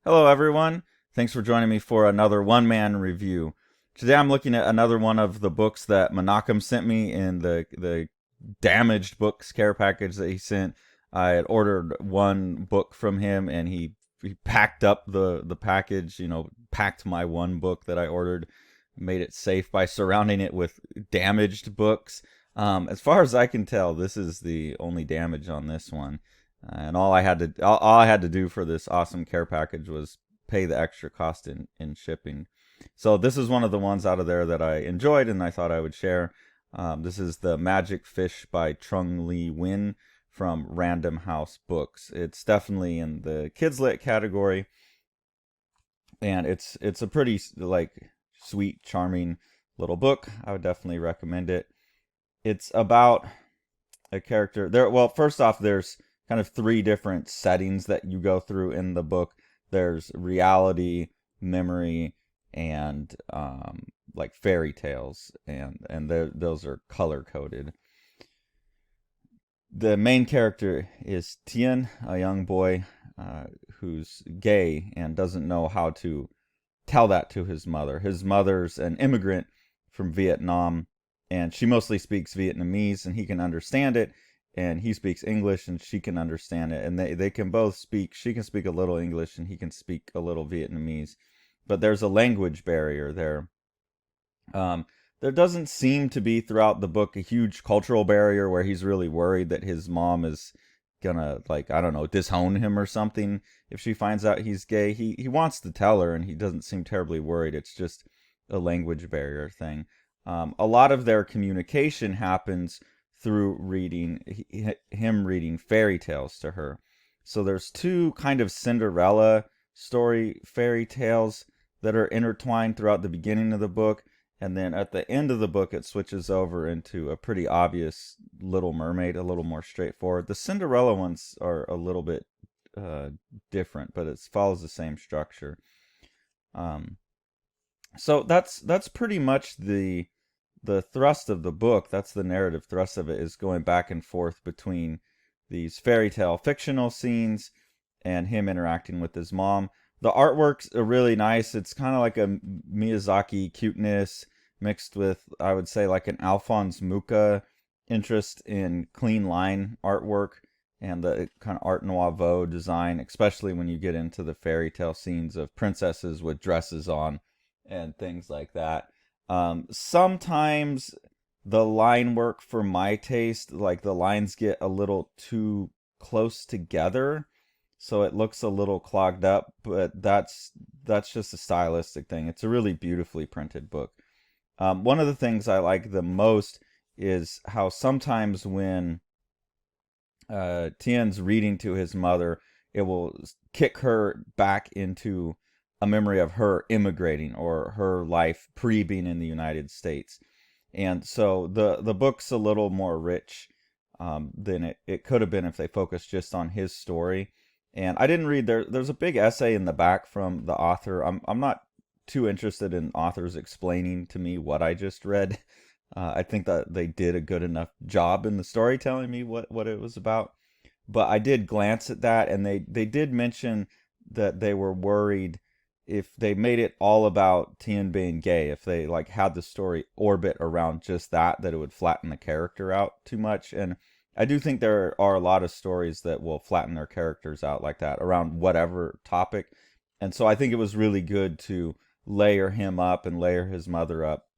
Hello, everyone. Thanks for joining me for another one-man review. Today, I'm looking at another one of the books that Menachem sent me in the damaged books care package that he sent. I had ordered one book from him, and he packed up the package. Packed my one book that I ordered, made it safe by surrounding it with damaged books. As far as I can tell, this is the only damage on this one. And all I had to do for this awesome care package was pay the extra cost in shipping. So this is one of the ones out of there that I enjoyed and I thought I would share. This is The Magic Fish by Trung Le Nguyen from Random House Books. It's definitely in the kids lit category, and it's a pretty sweet, charming little book. I would definitely recommend it. It's about a character there. Well, first off, there's kind of three different settings that you go through in the book. There's reality, memory, and like fairy tales, and those are color coded. The main character is Tien, a young boy who's gay and doesn't know how to tell that to his mother. His mother's an immigrant from Vietnam, and she mostly speaks Vietnamese, and he can understand it. And he speaks English, and she can understand it. And they can both speak. She can speak a little English, and he can speak a little Vietnamese. But there's a language barrier there. Um, there doesn't seem to be throughout the book a huge cultural barrier where he's really worried that his mom is gonna, like, I don't know, disown him or something if she finds out he's gay. He wants to tell her, and he doesn't seem terribly worried. It's just a language barrier thing. A lot of their communication happens through him reading fairy tales to her. So there's two kind of Cinderella story fairy tales that are intertwined throughout the beginning of the book, and then at the end of the book it switches over into a pretty obvious Little Mermaid, a little more straightforward. The Cinderella ones are a little bit uh, different, but it follows the same structure. Um, so that's pretty much the thrust of the book. That's the narrative thrust of it, is going back and forth between these fairy tale fictional scenes and him interacting with his mom. The artwork's really nice. It's kind of like a Miyazaki cuteness mixed with, I would say, like an Alphonse Mucha interest in clean line artwork and the kind of art nouveau design, especially when you get into the fairy tale scenes of princesses with dresses on and things like that. Sometimes the line work for my taste, like the lines get a little too close together, so it looks a little clogged up, but that's just a stylistic thing. It's a really beautifully printed book. One of the things I like the most is how sometimes when Tien's reading to his mother, it will kick her back into a memory of her immigrating or her life pre being in the United States. And so the book's a little more rich than it could have been if they focused just on his story. And I didn't read there's a big essay in the back from the author. I'm not too interested in authors explaining to me what I just read. I think that they did a good enough job in the story telling me what it was about. But I did glance at that, and they did mention that they were worried if they made it all about Tien being gay, if they like had the story orbit around just that it would flatten the character out too much. And I do think there are a lot of stories that will flatten their characters out like that around whatever topic. And so I think it was really good to layer him up and layer his mother up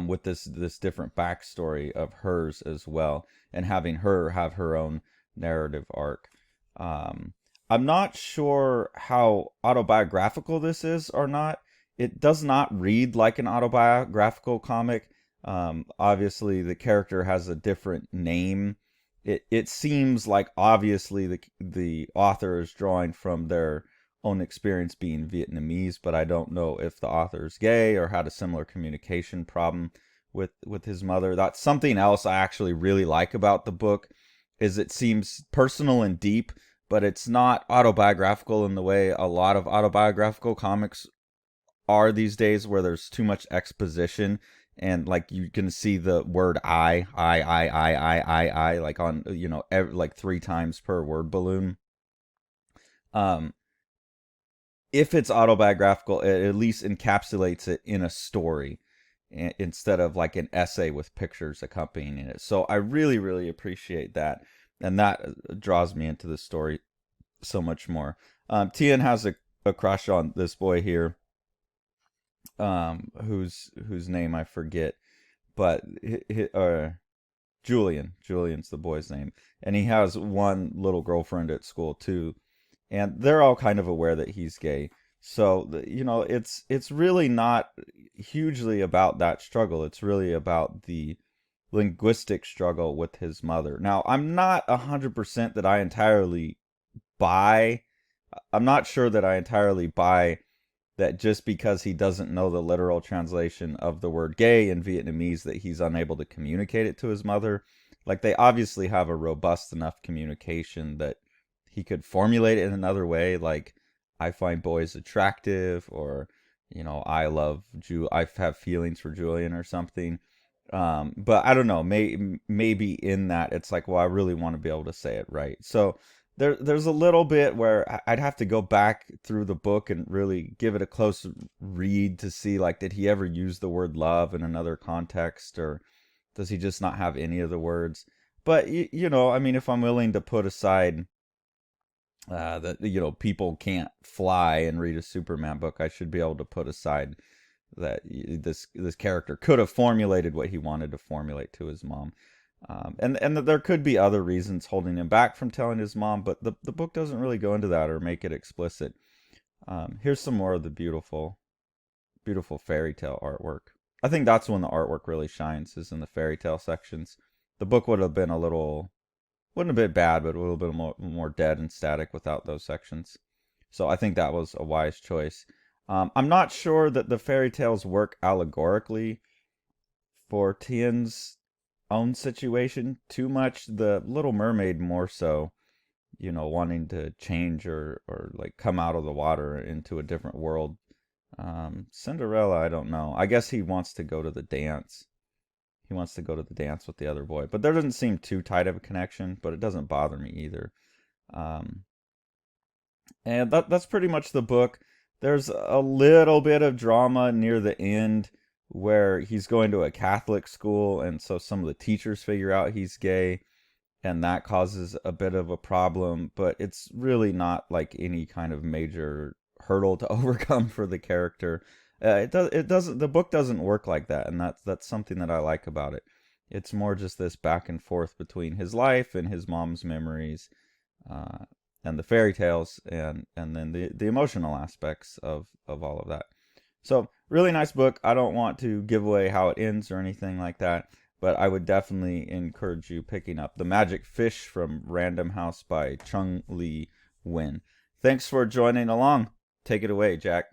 with this different backstory of hers as well, and having her have her own narrative arc. Um, I'm not sure how autobiographical this is or not. It does not read like an autobiographical comic. Obviously, the character has a different name. It seems like obviously the author is drawing from their own experience being Vietnamese, but I don't know if the author is gay or had a similar communication problem with his mother. That's something else I actually really like about the book, is it seems personal and deep, but it's not autobiographical in the way a lot of autobiographical comics are these days, where there's too much exposition and like you can see the word I like on like three times per word balloon. Um, if it's autobiographical, it at least encapsulates it in a story instead of like an essay with pictures accompanying it. So I really, really appreciate that. And that draws me into the story so much more. Tian has a crush on this boy here, whose name I forget, but Julian's the boy's name, and he has one little girlfriend at school too, and they're all kind of aware that he's gay. So it's really not hugely about that struggle. It's really about the linguistic struggle with his mother. Now, I'm not 100% that I entirely buy. I'm not sure that I entirely buy that just because he doesn't know the literal translation of the word gay in Vietnamese that he's unable to communicate it to his mother. Like, they obviously have a robust enough communication that he could formulate it in another way, like I find boys attractive, or I love I have feelings for Julian or something. But I don't know, maybe in that it's like, well, I really want to be able to say it right. So there's a little bit where I'd have to go back through the book and really give it a close read to see, like, did he ever use the word love in another context, or does he just not have any of the words? But I mean, if I'm willing to put aside that people can't fly and read a Superman book, I should be able to put aside that this character could have formulated what he wanted to formulate to his mom. And that there could be other reasons holding him back from telling his mom, but the book doesn't really go into that or make it explicit. Here's some more of the beautiful, beautiful fairy tale artwork. I think that's when the artwork really shines, is in the fairy tale sections. The book would have been wouldn't have been bad, but a little bit more dead and static without those sections. So I think that was a wise choice. I'm not sure that the fairy tales work allegorically for Tien's own situation too much. The Little Mermaid more so, wanting to change or like come out of the water into a different world. Cinderella, I don't know. I guess he wants to go to the dance. He wants to go to the dance with the other boy, but there doesn't seem too tight of a connection. But it doesn't bother me either. Um, and that's pretty much the book. There's a little bit of drama near the end where he's going to a Catholic school, and so some of the teachers figure out he's gay, and that causes a bit of a problem, but it's really not like any kind of major hurdle to overcome for the character. It doesn't the book doesn't work like that, and that's something that I like about it. It's more just this back and forth between his life and his mom's memories, uh, and the fairy tales, and then the emotional aspects of all of that. So, really nice book. I don't want to give away how it ends or anything like that, but I would definitely encourage you picking up The Magic Fish from Random House by Trung Le Nguyen. Thanks for joining along. Take it away, Jack.